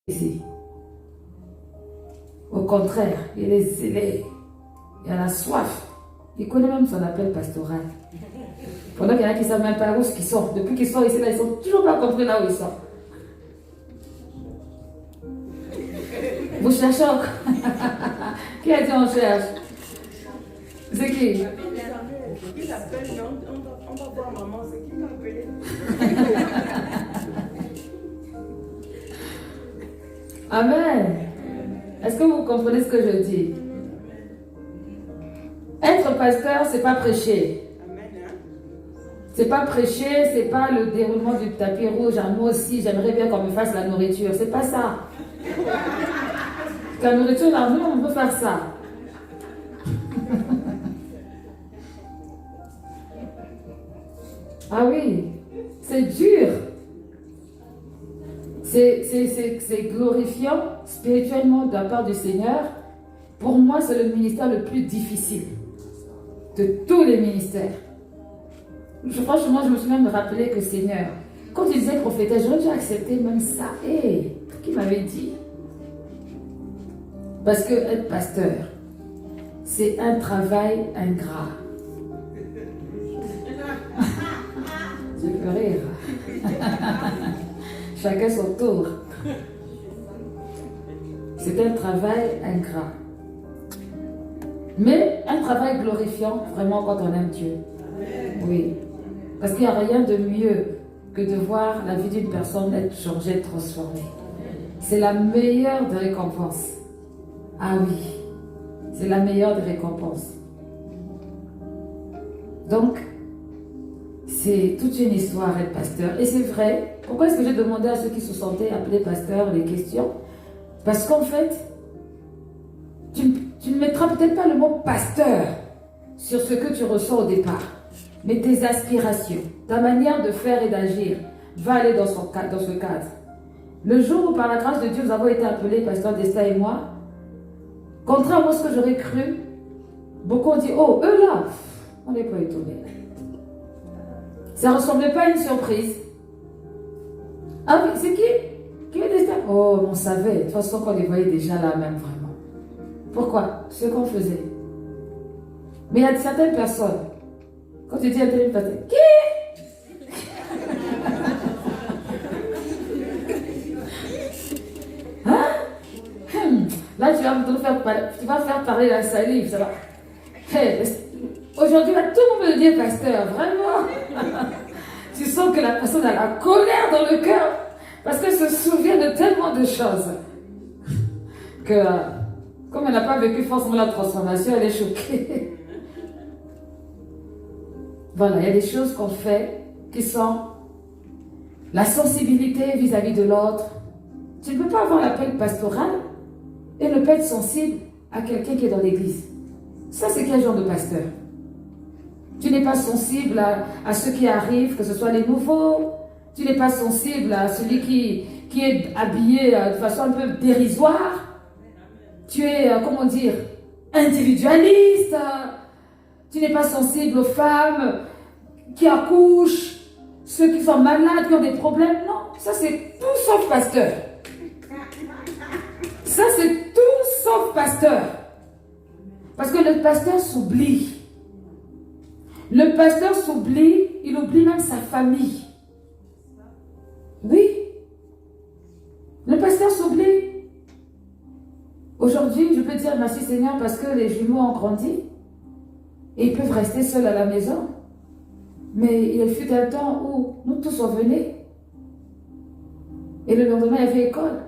ici. Au contraire, il est zélé. Il a la soif. Il connaît même son appel pastoral. Pendant qu'il y en a qui ne savent même pas où ils sont. Depuis qu'ils sont ici, là, ils ne sont toujours pas compris là où ils sont. Vous cherchez encore? Qui a dit on cherche? C'est qui? Il appelle, on va voir maman, c'est qui m'a appelé? Amen. Est-ce que vous comprenez ce que je dis? Être pasteur, c'est pas prêcher. C'est pas prêcher, c'est pas le déroulement du tapis rouge. Moi aussi, j'aimerais bien qu'on me fasse la nourriture. C'est pas ça. La nourriture, là, nous, on peut faire ça. Ah oui, c'est dur. C'est glorifiant spirituellement de la part du Seigneur. Pour moi, c'est le ministère le plus difficile de tous les ministères. Franchement, je me suis même rappelé que Seigneur, quand il disait prophétesse, j'aurais dû accepter même ça. Hé, qui m'avait dit? Parce que être pasteur, c'est un travail ingrat. Je peux rire. Chacun son tour. C'est un travail ingrat. Mais un travail glorifiant, vraiment, quand on aime Dieu. Oui. Parce qu'il n'y a rien de mieux que de voir la vie d'une personne être changée, transformée. C'est la meilleure des récompenses. Ah oui. C'est la meilleure des récompenses. Donc, c'est toute une histoire être pasteur. Et c'est vrai. Pourquoi est-ce que j'ai demandé à ceux qui se sentaient appelés pasteurs les questions? Parce qu'en fait, tu ne mettras peut-être pas le mot pasteur sur ce que tu ressens au départ. Mais tes aspirations, ta manière de faire et d'agir va aller dans ce cadre. Le jour où, par la grâce de Dieu, nous avons été appelés, Pasteur Desta et moi, contrairement à ce que j'aurais cru, beaucoup ont dit, oh, eux là, on n'est pas étonnés. Ça ne ressemblait pas à une surprise. Ah oui, c'est qui est Desta? Oh, on savait. De toute façon, qu'on les voyait déjà là même, vraiment. Pourquoi? Ce qu'on faisait. Mais il y a certaines personnes, quand tu dis à telle personne, qui? Hein? Là, tu vas faire parler la salive, ça va. Hey, aujourd'hui, tout le monde me dit pasteur, vraiment. Tu sens que la personne a la colère dans le cœur parce qu'elle se souvient de tellement de choses que, comme elle n'a pas vécu forcément la transformation, elle est choquée. Voilà, il y a des choses qu'on fait qui sont la sensibilité vis-à-vis de l'autre. Tu ne peux pas avoir l'appel pastoral et ne pas être sensible à quelqu'un qui est dans l'église. Ça, c'est quel genre de pasteur? Tu n'es pas sensible à ceux qui arrivent, que ce soit les nouveaux. Tu n'es pas sensible à celui qui est habillé de façon un peu dérisoire. Tu es, comment dire, individualiste. Tu n'es pas sensible aux femmes qui accouchent, ceux qui sont malades, qui ont des problèmes. Non, ça c'est tout sauf pasteur. Ça c'est tout sauf pasteur. Parce que le pasteur s'oublie. Le pasteur s'oublie, il oublie même sa famille. Oui. Le pasteur s'oublie. Aujourd'hui, je peux dire merci Seigneur parce que les jumeaux ont grandi. Et ils peuvent rester seuls à la maison. Mais il fut un temps où nous tous on venait. Et le lendemain, il y avait école.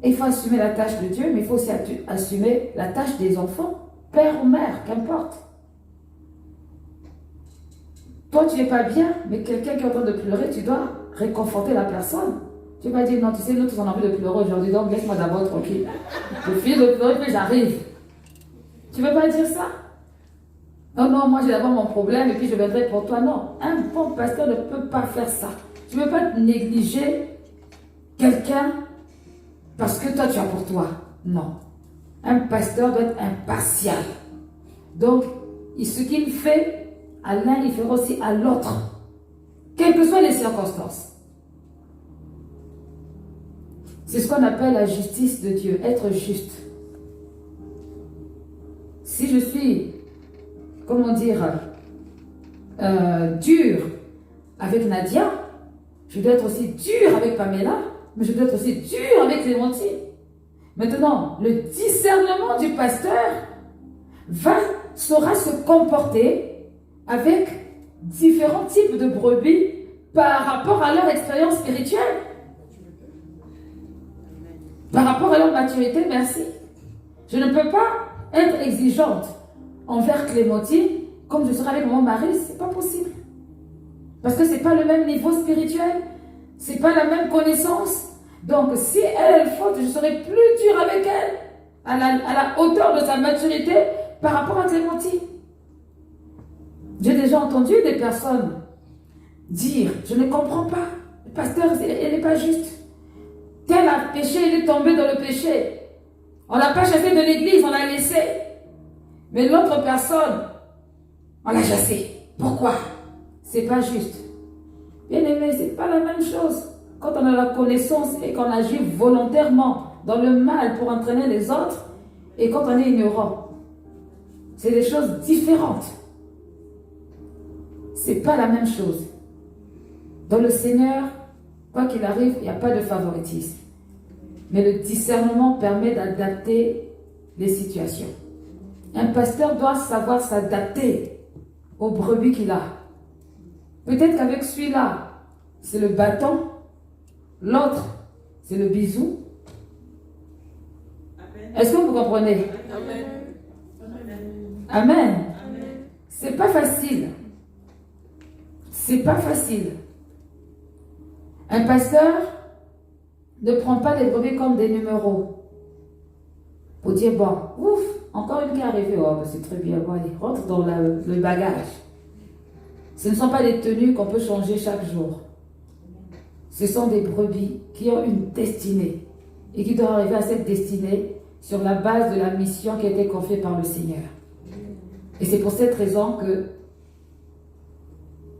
Et il faut assumer la tâche de Dieu, mais il faut aussi assumer la tâche des enfants. Père ou mère, qu'importe. Toi, tu n'es pas bien, mais quelqu'un qui est en train de pleurer, tu dois réconforter la personne. Tu vas dire, non, tu sais, nous tous on a envie de pleurer aujourd'hui, donc laisse-moi d'abord tranquille. Je finis de pleurer, puis j'arrive. Tu ne veux pas dire ça? Non, non, moi j'ai d'abord mon problème et puis je viendrai pour toi. Non, un bon pasteur ne peut pas faire ça. Tu ne peux pas négliger quelqu'un parce que toi tu as pour toi. Non. Un pasteur doit être impartial. Donc, ce qu'il fait à l'un, il fera aussi à l'autre. Quelles que soient les circonstances. C'est ce qu'on appelle la justice de Dieu, être juste. Si je suis, comment dire, dur avec Nadia, je dois être aussi dur avec Pamela, mais je dois être aussi dur avec Clémentine. Maintenant, le discernement du pasteur saura se comporter avec différents types de brebis par rapport à leur expérience spirituelle, par rapport à leur maturité, merci. Je ne peux pas être exigeante envers Clémentine comme je serai avec mon mari, c'est pas possible. Parce que c'est pas le même niveau spirituel, c'est pas la même connaissance. Donc si elle faute, je serai plus dure avec elle, à la hauteur de sa maturité par rapport à Clémentine. J'ai déjà entendu des personnes dire, je ne comprends pas, le pasteur, il n'est pas juste. Tel a péché, il est tombé dans le péché. On ne l'a pas chassé de l'église, on l'a laissé. Mais l'autre personne, on l'a chassé. Pourquoi? C'est pas juste. Bien aimé, c'est pas la même chose. Quand on a la connaissance et qu'on agit volontairement dans le mal pour entraîner les autres, et quand on est ignorant, c'est des choses différentes. C'est pas la même chose. Dans le Seigneur, quoi qu'il arrive, il n'y a pas de favoritisme. Mais le discernement permet d'adapter les situations. Un pasteur doit savoir s'adapter aux brebis qu'il a. Peut-être qu'avec celui-là, c'est le bâton, l'autre, c'est le bisou. Est-ce que vous comprenez? Amen. Amen. C'est pas facile. C'est pas facile. Un pasteur ne prend pas les brebis comme des numéros. Pour dire, bon, ouf, encore une qui est arrivée, oh, c'est très bien, bon, allez, rentre dans le bagage. Ce ne sont pas des tenues qu'on peut changer chaque jour. Ce sont des brebis qui ont une destinée et qui doivent arriver à cette destinée sur la base de la mission qui a été confiée par le Seigneur. Et c'est pour cette raison que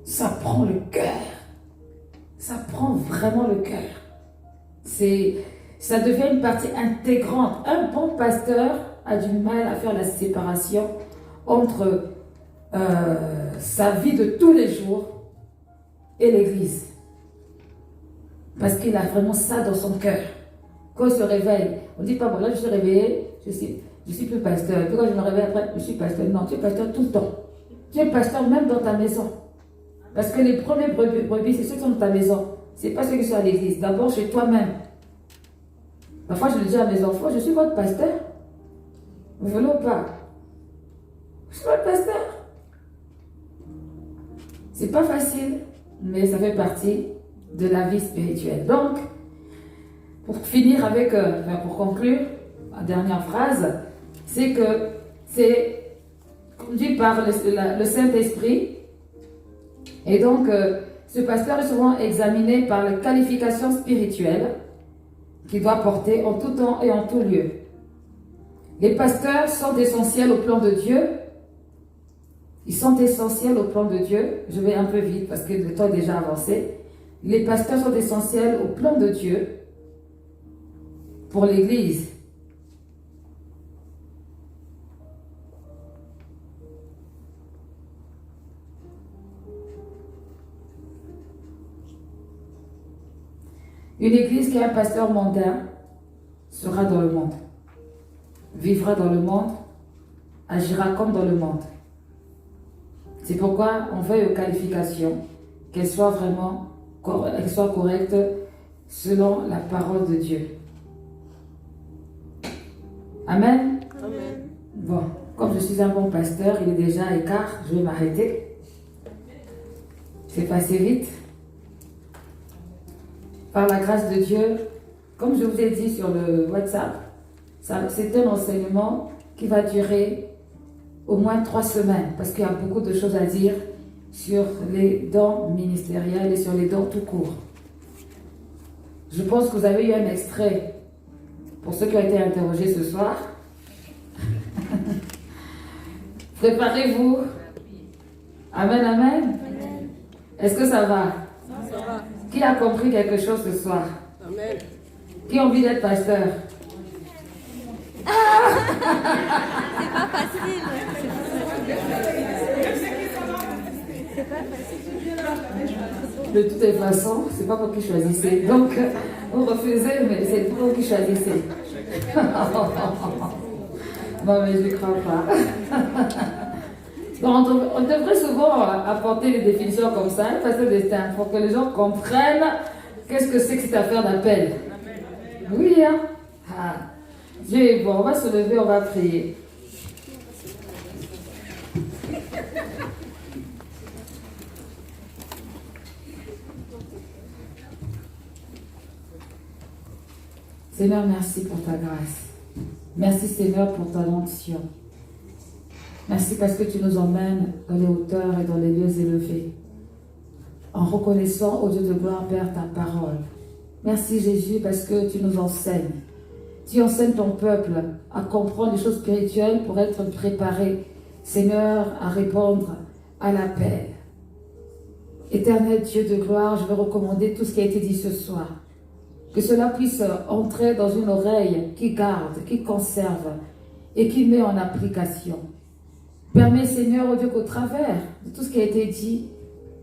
ça prend le cœur. Ça prend vraiment le cœur. Ça devient une partie intégrante. Un bon pasteur a du mal à faire la séparation entre sa vie de tous les jours et l'église. Parce qu'il a vraiment ça dans son cœur. Quand il se réveille, on ne dit pas, bon là je suis réveillé, je suis plus pasteur. Et puis quand je me réveille après, je suis pasteur. Non, tu es pasteur tout le temps. Tu es pasteur même dans ta maison. Parce que les premiers brebis, c'est ceux qui sont dans ta maison. Ce n'est pas ceux qui sont à l'église. D'abord chez toi-même. Parfois je le dis à mes enfants, je suis votre pasteur. Vous voulez ou pas? Je suis votre pasteur. C'est pas facile, mais ça fait partie de la vie spirituelle. Donc, pour finir avec, pour conclure, la dernière phrase, c'est que c'est conduit par le Saint-Esprit. Et donc, ce pasteur est souvent examiné par les qualifications spirituelles qu'il doit porter en tout temps et en tout lieu. Les pasteurs sont essentiels au plan de Dieu. Ils sont essentiels au plan de Dieu. Je vais un peu vite parce que le temps est déjà avancé. Les pasteurs sont essentiels au plan de Dieu pour l'Église. Une Église qui a un pasteur mondain sera dans le monde, vivra dans le monde, agira comme dans le monde. C'est pourquoi on veille aux qualifications, qu'elles soient vraiment correctes selon la parole de Dieu. Amen. Amen. Bon, comme je suis un bon pasteur, il est déjà écart, je vais m'arrêter. C'est passé vite. Par la grâce de Dieu, comme je vous ai dit sur le WhatsApp, c'est un enseignement qui va durer au moins 3 semaines, parce qu'il y a beaucoup de choses à dire sur les dons ministériels et sur les dons tout court. Je pense que vous avez eu un extrait pour ceux qui ont été interrogés ce soir. Préparez-vous. Amen, amen. Est-ce que ça va? Ça va. Qui a compris quelque chose ce soir? Amen. Qui a envie d'être pasteur? C'est pas facile. C'est pas facile. De toutes les façons, c'est pas vous qui choisissez. Donc, vous refusez, mais c'est vous qui choisissez. Non, mais je ne crois pas. Donc, on devrait souvent apporter des définitions comme ça, passer le destin, pour que les gens comprennent qu'est-ce que c'est que cette affaire d'appel. Oui, hein? Ah. Dieu est bon, on va se lever, on va prier. Seigneur, merci pour ta grâce. Merci Seigneur pour ton onction. Merci parce que tu nous emmènes dans les hauteurs et dans les lieux élevés. En reconnaissant au Dieu de gloire, Père, ta parole. Merci Jésus parce que tu nous enseignes. Tu enseignes ton peuple à comprendre les choses spirituelles pour être préparé, Seigneur, à répondre à l'appel. Éternel Dieu de gloire, je veux recommander tout ce qui a été dit ce soir. Que cela puisse entrer dans une oreille qui garde, qui conserve et qui met en application. Permets, Seigneur, oh Dieu, qu'au travers de tout ce qui a été dit,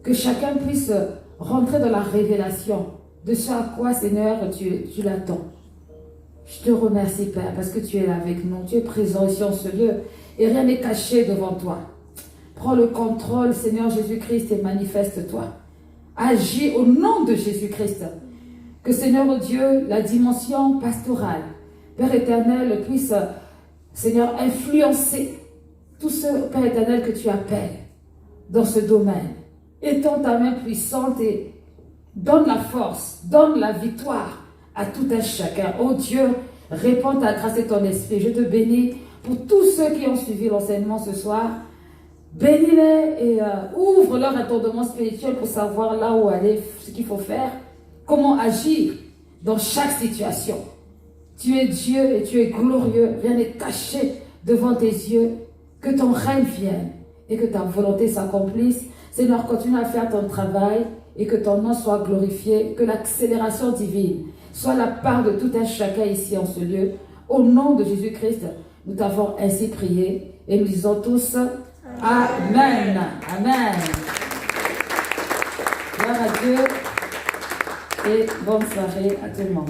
que chacun puisse rentrer dans la révélation de ce à quoi, Seigneur, tu l'attends. Je te remercie, Père, parce que tu es là avec nous. Tu es présent ici en ce lieu et rien n'est caché devant toi. Prends le contrôle, Seigneur Jésus-Christ, et manifeste-toi. Agis au nom de Jésus-Christ. Que, Seigneur oh Dieu, la dimension pastorale, Père éternel, puisse, Seigneur, influencer tous ceux, Père éternel, que tu appelles dans ce domaine. Étends ta main puissante et donne la force, donne la victoire à tout un chacun. Oh Dieu, répands ta grâce et ton esprit. Je te bénis pour tous ceux qui ont suivi l'enseignement ce soir. Bénis-les et ouvre leur entendement spirituel pour savoir là où aller, ce qu'il faut faire, comment agir dans chaque situation. Tu es Dieu et tu es glorieux. Rien n'est caché devant tes yeux. Que ton règne vienne et que ta volonté s'accomplisse. Seigneur, continue à faire ton travail et que ton nom soit glorifié. Que l'accélération divine soit la part de tout un chacun ici en ce lieu. Au nom de Jésus-Christ, nous t'avons ainsi prié et nous disons tous Amen. Amen. Gloire à Dieu et bonne soirée à tout le monde.